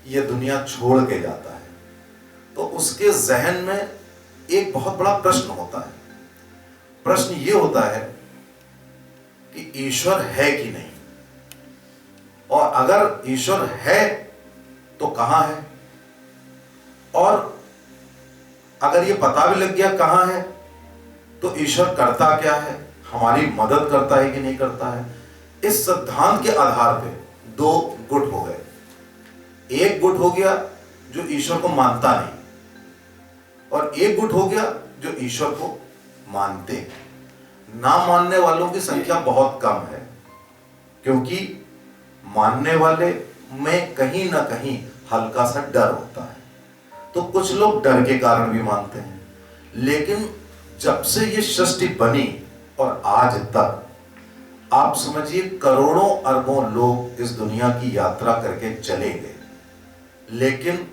ये दुनिया छोड़ के जाता है, तो उसके जहन में एक बहुत बड़ा प्रश्न होता है। प्रश्न ये होता है कि ईश्वर है कि नहीं, और अगर ईश्वर है तो कहां है, और अगर ये पता भी लग गया कहां है तो ईश्वर करता क्या है, हमारी मदद करता है कि नहीं करता है। इस सिद्धांत के आधार पे दो गुट हो गए। एक गुट हो गया जो ईश्वर को मानता नहीं, और एक गुट हो गया जो ईश्वर को मानते हैं। ना मानने वालों की संख्या बहुत कम है, क्योंकि मानने वाले में कहीं ना कहीं हल्का सा डर होता है। तो कुछ लोग डर के कारण भी मानते हैं, लेकिन जब से ये सृष्टि बनी और आज तक आप समझिए करोड़ों अरबों लोग इस दुनिया की यात्रा करके चले गए, लेकिन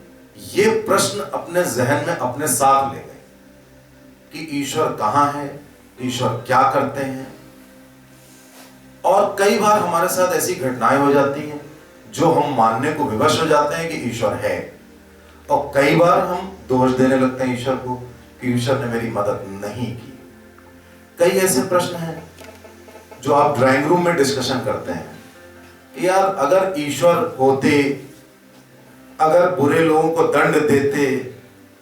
ये प्रश्न अपने जहन में अपने साथ ले गए कि ईश्वर कहां है, ईश्वर क्या करते हैं। और कई बार हमारे साथ ऐसी घटनाएं हो जाती हैं जो हम मानने को विवश हो जाते हैं कि ईश्वर है, और कई बार हम दोष देने लगते हैं ईश्वर को कि ईश्वर ने मेरी मदद नहीं की। कई ऐसे प्रश्न हैं जो आप ड्राइंग रूम में डिस्कशन करते हैं कि यार अगर ईश्वर होते, अगर बुरे लोगों को दंड देते,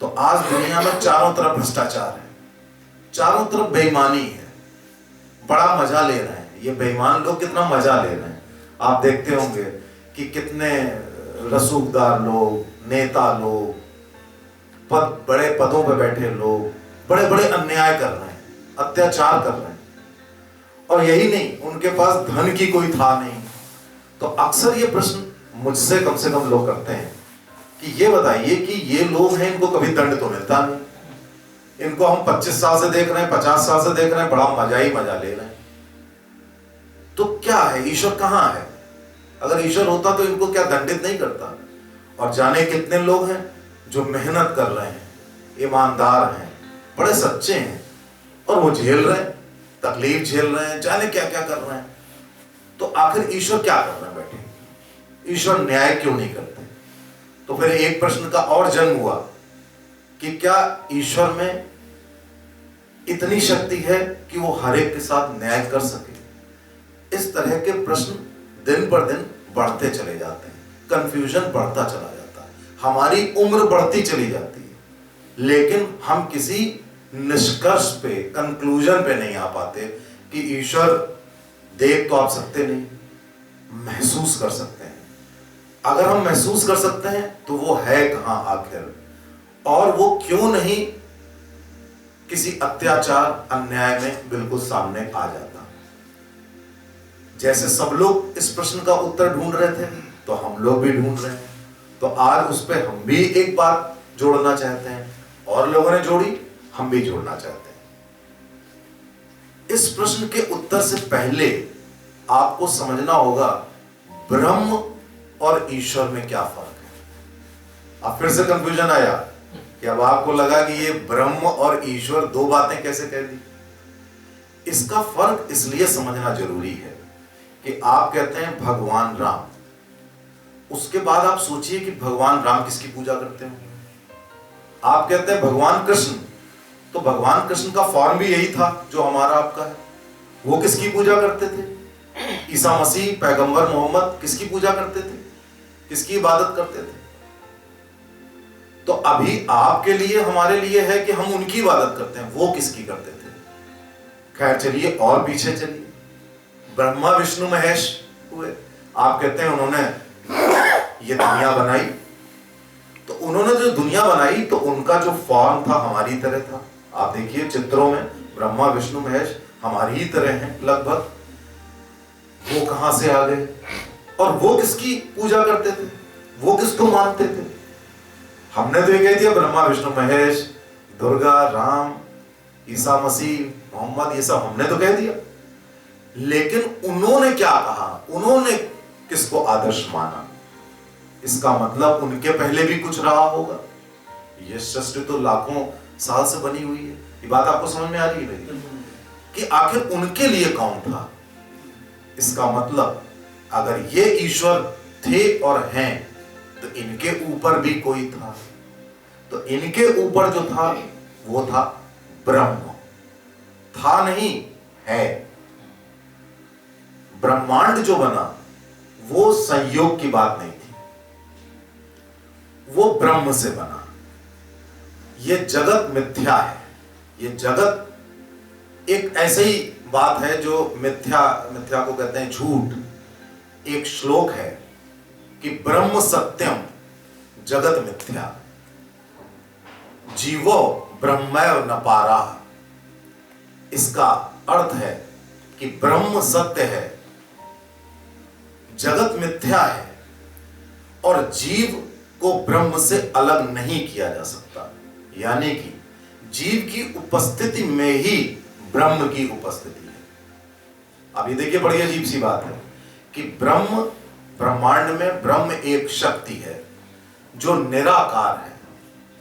तो आज दुनिया में चारों तरफ भ्रष्टाचार है, चारों तरफ बेईमानी है, बड़ा मजा ले रहे हैं। ये बेईमान लोग कितना मजा ले रहे हैं। आप देखते होंगे कि कितने रसूखदार लोग, नेता लोग, बड़े पदों पे बैठे लोग बड़े बड़े अन्याय कर रहे हैं, अत्याचार कर रहे हैं, और यही नहीं, उनके पास धन की कोई था नहीं। तो अक्सर ये प्रश्न मुझसे कम से कम लोग करते हैं कि ये बताइए कि ये लोग हैं, इनको कभी दंड तो मिलता नहीं, इनको हम 25 साल से देख रहे हैं, 50 साल से देख रहे हैं, बड़ा मजा ही मजा ले रहे हैं। तो क्या है, ईश्वर कहां है? अगर ईश्वर होता तो इनको क्या दंडित नहीं करता? और जाने कितने लोग हैं जो मेहनत कर रहे हैं, ईमानदार हैं, बड़े सच्चे हैं, और वो झेल रहे हैं, तकलीफ झेल रहे हैं, जाने क्या क्या कर रहे हैं। तो आखिर ईश्वर क्या कर रहे हैं बैठे? ईश्वर न्याय क्यों नहीं करते? तो फिर एक प्रश्न का और जन्म हुआ कि क्या ईश्वर में इतनी शक्ति है कि वो हर एक के साथ न्याय कर सके? इस तरह के प्रश्न दिन पर दिन बढ़ते चले जाते हैं, कंफ्यूजन बढ़ता चला जाता है, हमारी उम्र बढ़ती चली जाती है, लेकिन हम किसी निष्कर्ष पे, कंक्लूजन पे नहीं आ पाते कि ईश्वर देख तो आप सकते नहीं, महसूस कर सकते हैं। अगर हम महसूस कर सकते हैं तो वो है कहां आखिर, और वो क्यों नहीं किसी अत्याचार, अन्याय में बिल्कुल सामने आ जाता? जैसे सब लोग इस प्रश्न का उत्तर ढूंढ रहे थे, तो हम लोग भी ढूंढ रहे हैं। तो आज उस पर हम भी एक बात जोड़ना चाहते हैं, और लोगों ने जोड़ी, हम भी जोड़ना चाहते हैं। इस प्रश्न के उत्तर से पहले आपको समझना होगा ब्रह्म और ईश्वर में क्या फर्क है। अब फिर से कंफ्यूजन आया कि अब आपको लगा कि ये ब्रह्म और ईश्वर दो बातें कैसे कह दी। इसका फर्क इसलिए समझना जरूरी है कि आप कहते हैं भगवान राम, उसके बाद आप सोचिए कि भगवान राम किसकी पूजा करते हैं। आप कहते हैं भगवान कृष्ण, तो भगवान कृष्ण का फॉर्म भी यही था जो हमारा आपका है। वो किसकी पूजा करते थे? ईसा मसीह, पैगंबर मोहम्मद किसकी पूजा करते थे, किसकी इबादत करते थे? तो अभी आपके लिए, हमारे लिए है कि हम उनकी इबादत करते हैं, वो किसकी करते थे? खैर चलिए और पीछे चलिए, ब्रह्मा विष्णु महेश हुए। आप कहते हैं उन्होंने ये दुनिया बनाई, तो उन्होंने जो दुनिया बनाई तो उनका जो फॉर्म था हमारी तरह था। आप देखिए चित्रों में ब्रह्मा विष्णु महेश हमारी ही तरह हैं लगभग। वो कहां से आ गए, और वो किसकी पूजा करते थे, वो किसको मानते थे? हमने तो ये कह दिया ब्रह्मा विष्णु महेश, दुर्गा, राम, ईसा मसीह, मोहम्मद, ये सब हमने तो कह दिया। लेकिन उन्होंने क्या कहा, उन्होंने किसको आदर्श माना? इसका मतलब उनके पहले भी कुछ रहा होगा। ये सृष्टि तो लाखों साल से बनी हुई है। ये बात आपको समझ में आ रही है कि आखिर उनके लिए कौन था? इसका मतलब अगर ये ईश्वर थे और हैं, तो इनके ऊपर भी कोई था, तो इनके ऊपर जो था वो था ब्रह्म। था नहीं, है। ब्रह्मांड जो बना वो संयोग की बात नहीं थी, वो ब्रह्म से बना। ये जगत मिथ्या है। ये जगत एक ऐसी ही बात है जो मिथ्या को कहते हैं झूठ। एक श्लोक है कि ब्रह्म सत्यम जगत मिथ्या, जीवो ब्रह्मैव न पारा। इसका अर्थ है कि ब्रह्म सत्य है, जगत मिथ्या है, और जीव को ब्रह्म से अलग नहीं किया जा सकता। यानी कि जीव की उपस्थिति में ही ब्रह्म की उपस्थिति है। अब ये देखिए, बड़ी अजीब सी बात है कि ब्रह्मांड में ब्रह्म एक शक्ति है जो निराकार है,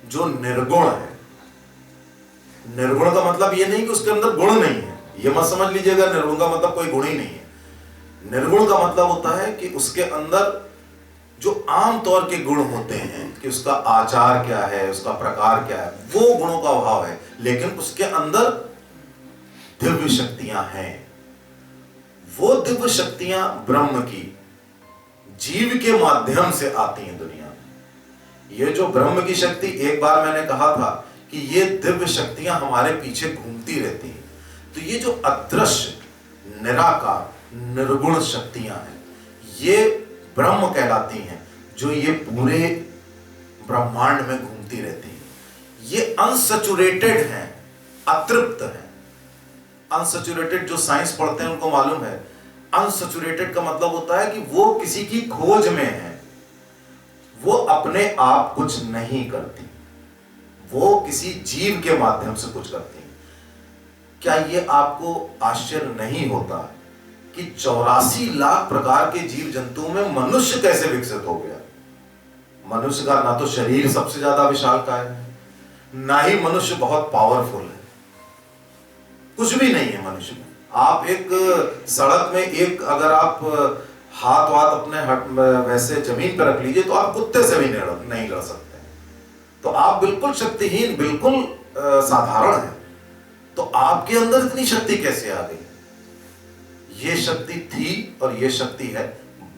जो निर्गुण है। निर्गुण का मतलब ये नहीं कि उसके अंदर गुण नहीं है, ये मत समझ लीजिएगा निर्गुण का मतलब कोई गुण ही नहीं है। निर्गुण का मतलब होता है कि उसके अंदर जो आम तौर के गुण होते हैं, कि उसका आचार क्या है, उसका प्रकार क्या है, वो गुणों का अभाव है, लेकिन उसके अंदर दिव्य शक्तियां हैं। वो दिव्य शक्तियां ब्रह्म की जीव के माध्यम से आती हैं दुनिया में। ये जो ब्रह्म की शक्ति, एक बार मैंने कहा था कि ये दिव्य शक्तियां हमारे पीछे घूमती रहती हैं। तो ये जो अदृश्य निराकार निर्गुण शक्तियां हैं, ये ब्रह्म कहलाती हैं, जो ये पूरे ब्रह्मांड में घूमती रहती हैं। ये अनसैचुरेटेड हैं, अतृप्त हैं। अनसैचुरेटेड जो साइंस पढ़ते हैं उनको मालूम है, अनसैचुरेटेड का मतलब होता है कि वो किसी की खोज में है, वो अपने आप कुछ नहीं करती, वो किसी जीव के माध्यम से कुछ करती हैं। क्या ये आपको आश्चर्य नहीं होता कि 84 लाख प्रकार के जीव जंतुओं में मनुष्य कैसे विकसित हो गया? मनुष्य का ना तो शरीर सबसे ज्यादा विशालकाय है, ना ही मनुष्य बहुत पावरफुल है, कुछ भी नहीं है मनुष्य में। आप एक सड़क में एक अगर आप हाथ अपने वैसे जमीन पर रख लीजिए तो आप कुत्ते से भी नहीं लड़ सकते। तो आप बिल्कुल शक्तिहीन, बिल्कुल साधारण है। तो आपके अंदर इतनी शक्ति कैसे आ गई? ये शक्ति थी और ये शक्ति है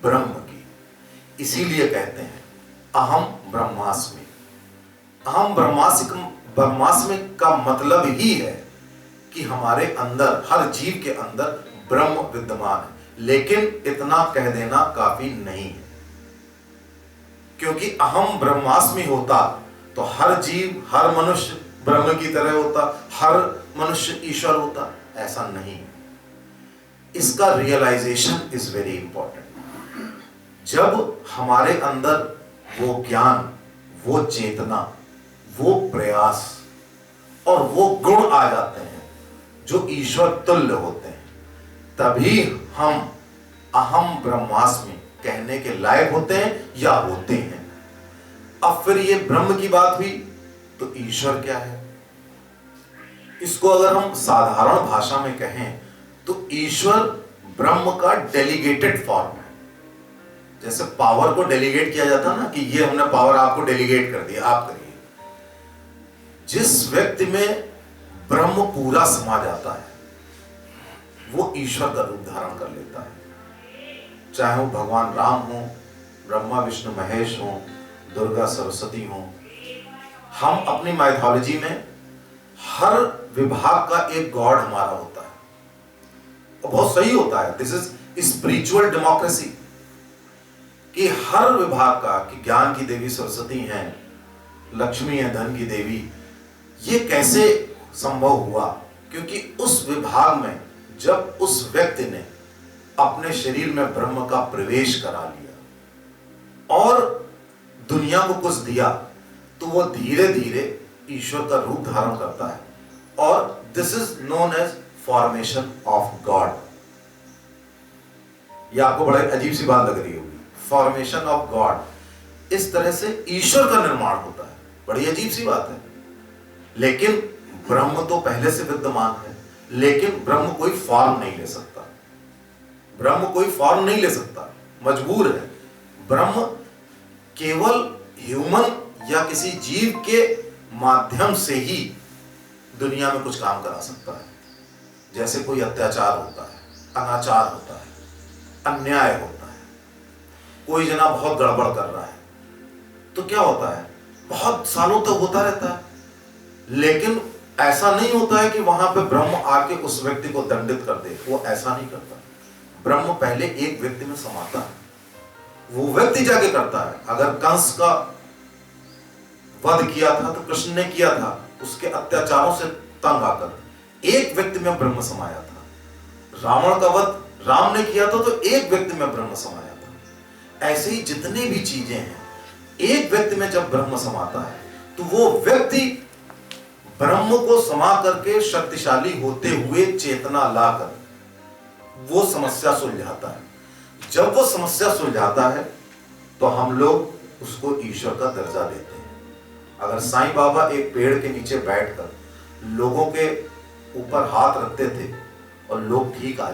ब्रह्म की। इसीलिए कहते हैं अहम ब्रह्मास्मि। अहम ब्रह्मास्मि का मतलब ही है कि हमारे अंदर, हर जीव के अंदर ब्रह्म विद्यमान है। लेकिन इतना कह देना काफी नहीं है, क्योंकि अहम ब्रह्मास्मि होता तो हर जीव, हर मनुष्य ब्रह्म की तरह होता, हर मनुष्य ईश्वर होता। ऐसा नहीं। इसका रियलाइजेशन इज वेरी इंपॉर्टेंट। जब हमारे अंदर वो ज्ञान, वो चेतना, वो प्रयास और वो गुण आ जाते हैं जो ईश्वर तुल्य होते हैं, तभी हम अहम ब्रह्मास्मि कहने के लायक होते हैं या होते हैं। अब फिर ये ब्रह्म की बात हुई, तो ईश्वर क्या है? इसको अगर हम साधारण भाषा में कहें तो ईश्वर ब्रह्म का डेलीगेटेड फॉर्म है। जैसे पावर को डेलीगेट किया जाता है ना, कि ये हमने पावर आपको डेलीगेट कर दिया, आप करिए। जिस व्यक्ति में ब्रह्म पूरा समा जाता है वो ईश्वर का रूप धारण कर लेता है। चाहे वो भगवान राम हो, ब्रह्मा विष्णु महेश हो, दुर्गा सरस्वती हो। हम अपनी माइथोलॉजी में हर विभाग का एक गॉड हमारा होता है, और बहुत सही होता है। दिस इज स्पिरिचुअल डेमोक्रेसी, कि हर विभाग का, कि ज्ञान की देवी सरस्वती हैं, लक्ष्मी है धन की देवी। ये कैसे संभव हुआ? क्योंकि उस विभाग में जब उस व्यक्ति ने अपने शरीर में ब्रह्म का प्रवेश करा लिया और दुनिया को कुछ दिया, तो वो धीरे धीरे ईश्वर का रूप धारण करता है। और this is known as formation of God. ये आपको बड़ा अजीब सी बात लग रही होगी, फॉर्मेशन ऑफ गॉड। इस तरह से ईश्वर का निर्माण होता है। बड़ी अजीब सी बात है। लेकिन ब्रह्म तो पहले से विद्यमान है, लेकिन ब्रह्म कोई फॉर्म नहीं ले सकता। ब्रह्म कोई फॉर्म नहीं ले सकता, मजबूर है। ब्रह्म केवल ह्यूमन या किसी जीव के माध्यम से ही दुनिया में कुछ काम करा सकता है। जैसे कोई अत्याचार होता है, अनाचार होता है, अन्याय होता है, कोई जना बहुत गड़बड़ कर रहा है, तो क्या होता है, बहुत सालों तक होता रहता है, लेकिन ऐसा नहीं होता है कि वहां पे ब्रह्म आके उस व्यक्ति को दंडित कर दे। वो ऐसा नहीं करता। ब्रह्म पहले एक व्यक्ति में समाता है, वो व्यक्ति जाके करता है। अगर कंस का वध किया था तो कृष्ण ने किया था, उसके अत्याचारों से तंग आकर एक व्यक्ति में ब्रह्म समाया था। रावण का वध राम ने किया था तो एक व्यक्ति में ब्रह्म समाया था। ऐसे ही जितने भी चीजें हैं, एक व्यक्ति में जब ब्रह्म समाता है तो वो व्यक्ति ब्रह्म को समा करके शक्तिशाली होते हुए चेतना लाकर वो समस्या सुलझाता है। जब वो समस्या सुलझाता है तो हम लोग उसको ईश्वर का दर्जा देते हैं। अगर साईं बाबा एक पेड़ के नीचे बैठकर लोगों के ऊपर हाथ रखते थे और लोग ठीक हो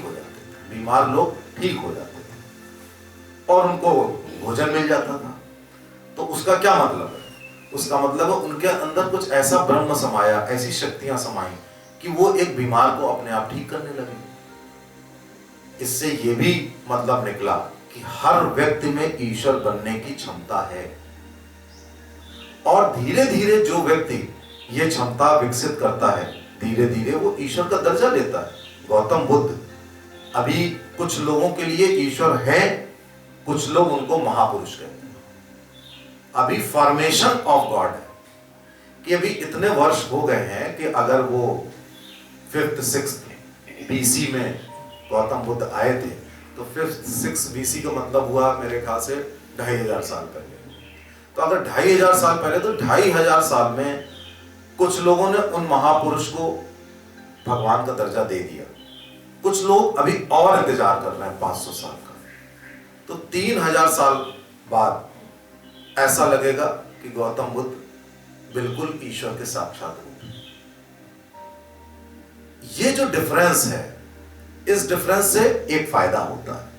जाते थे, बीमार लोग ठीक हो जाते थे और उनको भोजन मिल जाता था, तो उसका क्या मतलब है? उसका मतलब है उनके अंदर कुछ ऐसा ब्रह्म समाया, ऐसी शक्तियां समाई कि वो एक बीमार को अपने आप ठीक करने लगे। इससे ये भी मतलब निकला कि हर व्यक्ति में ईश्वर बनने की क्षमता है और धीरे धीरे जो व्यक्ति ये क्षमता विकसित करता है, धीरे धीरे वो ईश्वर का दर्जा लेता है। गौतम बुद्ध, अभी कुछ लोगों के लिए ईश्वर है, कुछ लोग उनको महापुरुष कहते हैं। अभी फॉर्मेशन ऑफ गॉड है कि अभी इतने वर्ष हो गए हैं कि अगर वो 5th 6th BC में गौतम बुद्ध आए थे तो 5th 6th BC का मतलब हुआ मेरे ख्याल से 2500 साल पहले। तो अगर 2500 साल पहले, तो 2500 साल में कुछ लोगों ने उन महापुरुष को भगवान का दर्जा दे दिया। कुछ लोग अभी और इंतजार कर रहे हैं 500 साल का। तो 3000 साल बाद ऐसा लगेगा कि गौतम बुद्ध बिल्कुल ईश्वर के साक्षात रूप हैं। ये जो डिफरेंस है, इस डिफरेंस से एक फायदा होता है।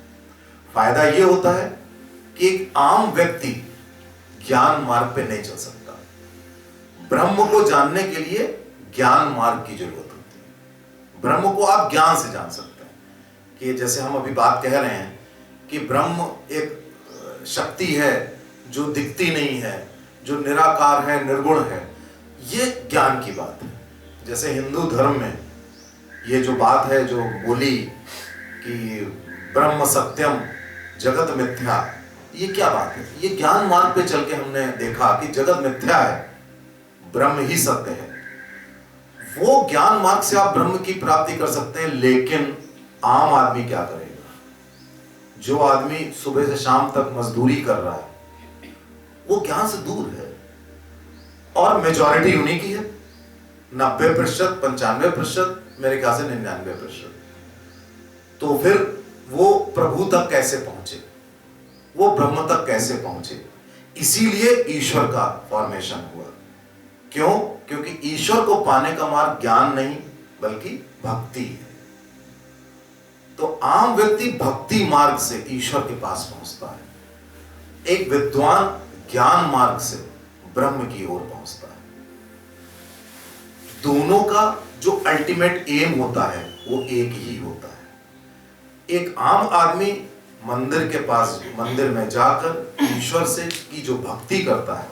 फायदा ये होता है कि एक आम व्यक्ति ज्ञान मार्ग पे नहीं चल सकता। ब्रह्म को जानने के लिए ज्ञान मार्ग की जरूरत होती है। ब्रह्म को आप ज्ञान से जान सकते हैं कि जैसे हम अभी बात कह रहे हैं कि ब्रह्म एक शक्ति है जो दिखती नहीं है, जो निराकार है, निर्गुण है। ये ज्ञान की बात है। जैसे हिंदू धर्म में ये जो बात है जो बोली कि ब्रह्म सत्यम जगत मिथ्या, ये क्या बात है? ये ज्ञान मार्ग पे चल के हमने देखा कि जगत मिथ्या है, ब्रह्म ही सत्य है। वो ज्ञान मार्ग से आप ब्रह्म की प्राप्ति कर सकते हैं, लेकिन आम आदमी क्या करेगा? जो आदमी सुबह से शाम तक मजदूरी कर रहा है वो ज्ञान से दूर है और मेजॉरिटी उन्हीं की है। 90%, 95%, मेरे ख्याल से 99%। तो फिर वो प्रभु तक कैसे पहुंचे, वो ब्रह्म तक कैसे पहुंचे? इसीलिए ईश्वर का फॉर्मेशन हुआ। क्यों? क्योंकि ईश्वर को पाने का मार्ग ज्ञान नहीं बल्कि भक्ति है। तो आम व्यक्ति भक्ति मार्ग से ईश्वर के पास पहुंचता है, एक विद्वान ज्ञान मार्ग से ब्रह्म की ओर पहुंचता है। दोनों का जो अल्टीमेट एम होता है वो एक ही होता है। एक आम आदमी मंदिर के पास, मंदिर में जाकर ईश्वर से की जो भक्ति करता है,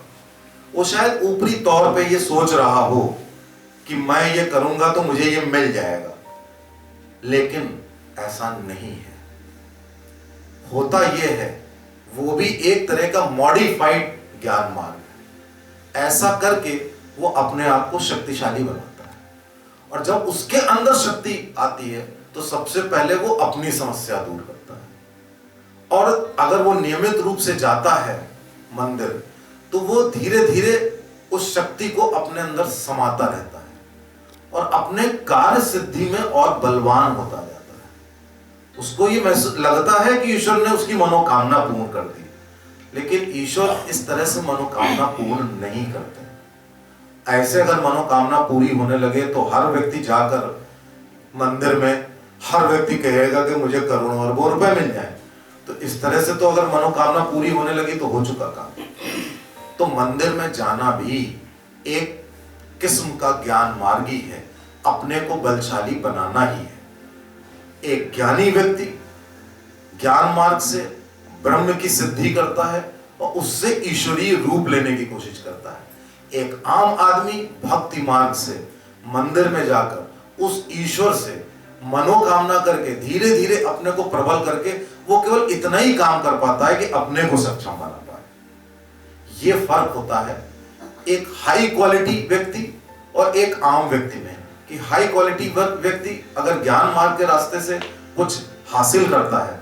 वो शायद ऊपरी तौर पे ये सोच रहा हो कि मैं ये करूंगा तो मुझे ये मिल जाएगा, लेकिन ऐसा नहीं है। होता ये है, वो भी एक तरह का मॉडिफाइड ज्ञान मार्ग है। ऐसा करके वो अपने आप को शक्तिशाली बनाता है और जब उसके अंदर शक्ति आती है तो सबसे पहले वो अपनी समस्या दूर करता है। और अगर वो नियमित रूप से जाता है मंदिर, तो वो धीरे धीरे उस शक्ति को अपने अंदर समाता रहता है और अपने कार्य सिद्धि में और बलवान होता जाता है। उसको ये लगता है कि ईश्वर ने उसकी मनोकामना पूर्ण कर दी, लेकिन ईश्वर इस तरह से मनोकामना पूर्ण नहीं करते। ऐसे अगर मनोकामना पूरी होने लगे तो हर व्यक्ति जाकर मंदिर में हर व्यक्ति कहेगा कि मुझे करोड़ों अरबों रुपए मिल जाए, तो इस तरह से तो अगर मनोकामना पूरी होने लगी तो हो चुका काम। तो मंदिर में जाना भी एक किस्म का ज्ञान मार्गी है, अपने को बलशाली बनाना ही है। एक ज्ञानी व्यक्ति ज्ञान मार्ग से ब्रह्म की सिद्धि करता है और उससे ईश्वरीय रूप लेने की कोशिश करता है। एक आम आदमी भक्ति मार्ग से मंदिर में जाकर उस ईश्वर से मनोकामना करके धीरे धीरे अपने को प्रबल करके वो केवल इतना ही काम कर पाता है कि अपने को सक्षम बना पाए। ये फर्क होता है एक हाई क्वालिटी व्यक्ति और एक आम व्यक्ति में, कि हाई क्वालिटी व्यक्ति अगर ज्ञान मार्ग के रास्ते से कुछ हासिल करता है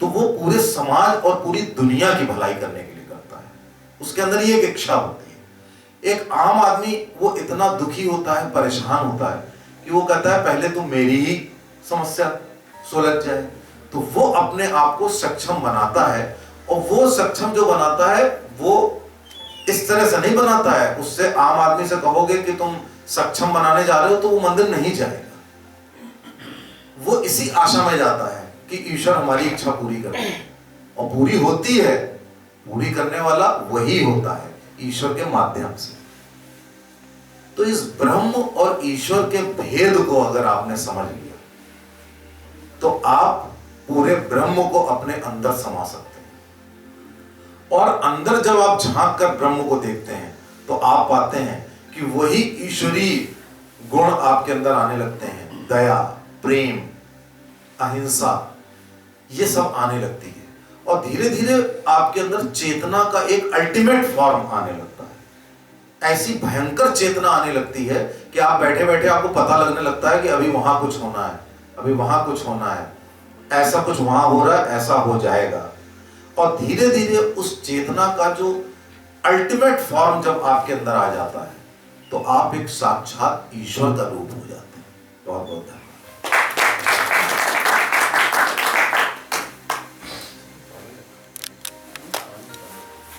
तो वो पूरे समाज और पूरी दुनिया की भलाई करने के लिए करता है, उसके अंदर ये एक इच्छा होती है। एक आम आदमी वो इतना दुखी होता है, परेशान होता है कि वो कहता है पहले तो मेरी ही समस्या सुलझ जाए। तो वो अपने आप को सक्षम बनाता है, और वो सक्षम जो बनाता है वो इस तरह से नहीं बनाता है। उससे आम आदमी से कहोगे कि तुम सक्षम बनाने जा रहे हो तो वो मंदिर नहीं जाएगा। वो इसी आशा में जाता है कि ईश्वर हमारी इच्छा पूरी करे, और पूरी होती है, पूरी करने वाला वही होता है ईश्वर के माध्यम से। तो इस ब्रह्म और ईश्वर के भेद को अगर आपने समझ लिया तो आप पूरे ब्रह्म को अपने अंदर समा सकते हैं। और अंदर जब आप झांक कर ब्रह्म को देखते हैं तो आप पाते हैं कि वही ईश्वरीय गुण आपके अंदर आने लगते हैं। दया, प्रेम, अहिंसा, ये सब आने लगती है, और धीरे धीरे आपके अंदर चेतना का एक अल्टीमेट फॉर्म आने लगता है। ऐसी भयंकर चेतना आने लगती है कि आप बैठे बैठे आपको पता लगने लगता है कि अभी वहां कुछ होना है, अभी वहां कुछ होना है, ऐसा कुछ वहां हो रहा है, ऐसा हो जाएगा। और धीरे धीरे उस चेतना का जो अल्टीमेट फॉर्म जब आपके अंदर आ जाता है तो आप एक साक्षात ईश्वर का रूप हो जाते हैं। बहुत बहुत धन्यवाद।